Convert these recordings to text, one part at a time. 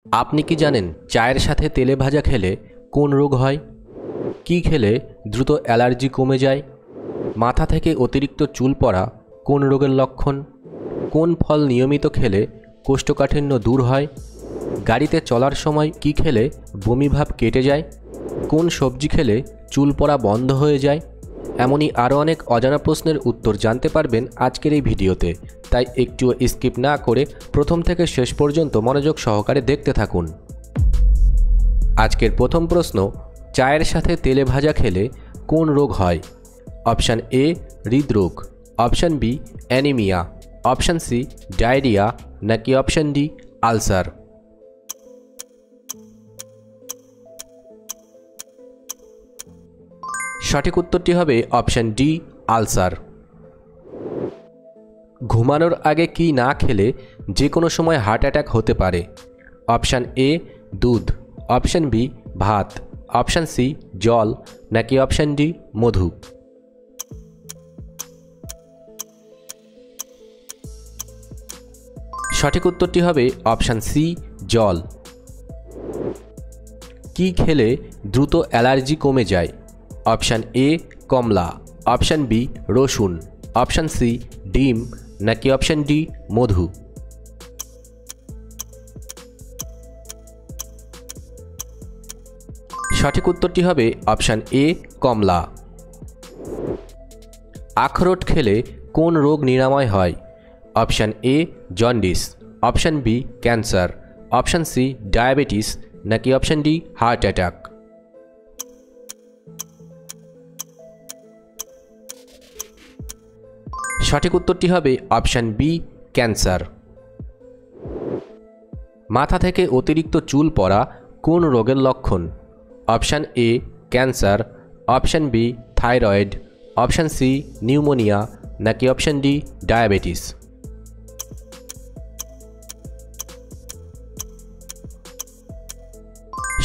আপনি কি জানেন চায়ের সাথে তেলে ভাজা খেলে কোন রোগ হয়? কি খেলে দ্রুত অ্যালার্জি কমে যায়? মাথা থেকে অতিরিক্ত চুল পড়া কোন রোগের লক্ষণ? কোন ফল নিয়মিত খেলে কোষ্ঠকাঠিন্য দূর হয়? গাড়িতে চলার সময় কি খেলে বমিভাব কেটে যায়? কোন সবজি খেলে চুল পড়া বন্ধ হয়ে যায়? এমনই আরও অনেক অজানা প্রশ্নের উত্তর জানতে পারবেন আজকের এই ভিডিওতে, তাই একটুও স্কিপ না করে প্রথম থেকে শেষ পর্যন্ত মনোযোগ সহকারে দেখতে থাকুন। আজকের প্রথম প্রশ্ন, চায়ের সাথে তেলে ভাজা খেলে কোন রোগ হয়? অপশান এ হৃদরোগ, option B anaemia, option C diarrhoea, নাকি অপশান ডি আলসার। সঠিক উত্তরটি হবে অপশান ডি আলসার। ঘুমানোর আগে কি না খেলে যে কোনো সময় হার্ট অ্যাটাক হতে পারে? অপশান এ দুধ, অপশান বি ভাত, অপশান সি জল, নাকি অপশান ডি মধু। সঠিক উত্তরটি হবে অপশান সি জল। কি খেলে দ্রুত অ্যালার্জি কমে যায়? অপশান এ কমলা, অপশান বি রসুন, অপশান সি ডিম, নাকি অপশান ডি মধু। সঠিক উত্তরটি হবে অপশান এ কমলা। আখরোট খেলে কোন রোগ নিরাময় হয়? Option A jaundice, option B cancer, option C diabetes, নাকি অপশান ডি হার্ট অ্যাটাক। সঠিক উত্তরটি হবে অপশান বি ক্যান্সার। মাথা থেকে অতিরিক্ত চুল পড়া কোন রোগের লক্ষণ? Option A cancer, option B thyroid, option C pneumonia, নাকি অপশান ডি ডায়াবেটিস।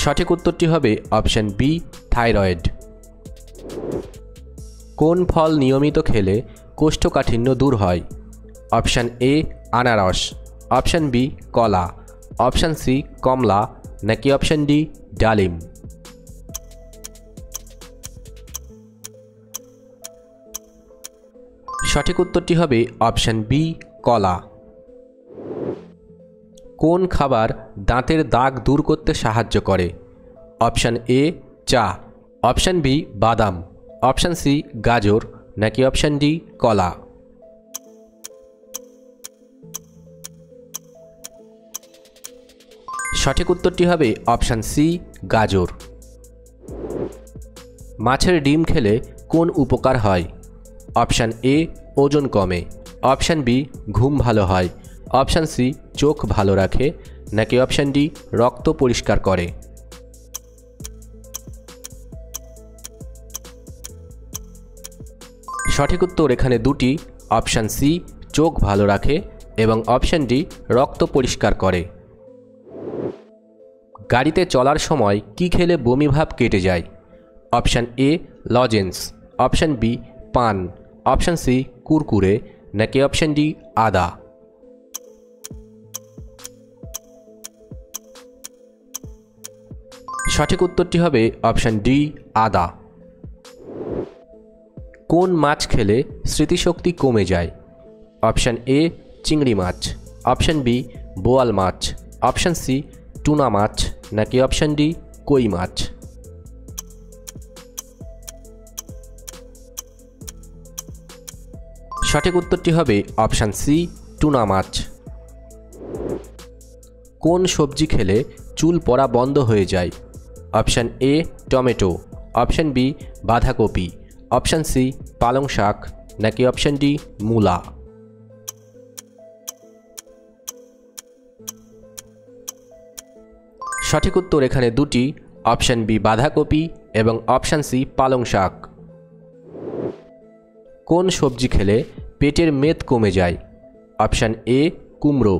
সঠিক উত্তরটি হবে অপশান বি থাইরয়েড। কোন ফল নিয়মিত খেলে কোষ্ঠকাঠিন্য দূর হয়? অপশান এ আনারস, অপশান বি কলা, অপশান সি কমলা, নাকি অপশান ডি ডালিম। সঠিক উত্তরটি হবে অপশান বি কলা। কোন খাবার দাঁতের দাগ দূর করতে সাহায্য করে? অপশান এ চা, অপশান বি বাদাম, অপশান সি গাজর, নাকি অপশান ডি কলা। সঠিক উত্তরটি হবে অপশান সি গাজর। মাছের ডিম খেলে কোন উপকার হয়? অপশান এ ওজন কমে, অপশান বি ঘুম ভালো হয়, অপশান সি চোখ ভালো রাখে, নাকি অপশান ডি রক্ত পরিষ্কার করে। সঠিক উত্তর এখানে দুটি, অপশান সি চোখ ভালো রাখে এবং অপশান ডি রক্ত পরিষ্কার করে। গাড়িতে চলার সময় কি খেলে বমিভাব কেটে যায়? Option A lozenges, option B পান, অপশান সি কুরকুরে, নাকি অপশান ডি আদা। সঠিক উত্তরটি হবে অপশান ডি আদা। কোন মাছ খেলে স্মৃতিশক্তি কমে যায়? অপশান এ চিংড়ি মাছ, অপশান বি বোয়াল মাছ, অপশান সি টুনা মাছ, নাকি অপশান ডি কই মাছ। সঠিক উত্তরটি হবে অপশান সি টুনা মাছ। কোন সবজি খেলে চুল পড়া বন্ধ হয়ে যায়? Option A tomato, option B বাঁধাকপি, অপশান সি পালং শাক, নাকি অপশান ডি মূলা। সঠিক উত্তর এখানে দুটি, অপশান বি বাঁধাকপি এবং অপশান সি পালং শাক। কোন সবজি খেলে পেটের মেদ কমে যায়? অপশান এ কুমড়ো,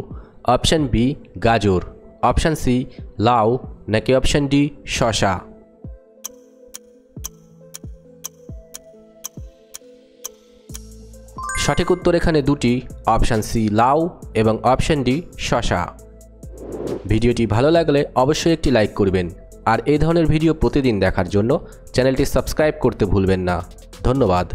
অপশান বি গাজর, অপশান সি লাউ, নাকি অপশান ডি শসা। সঠিক উত্তর এখানে দুটি, অপশান সি লাউ এবং অপশান ডি শসা। ভিডিওটি ভালো লাগলে অবশ্যই একটি লাইক করবেন আর এই ধরনের ভিডিও প্রতিদিন দেখার জন্য চ্যানেলটি সাবস্ক্রাইব করতে ভুলবেন না। ধন্যবাদ।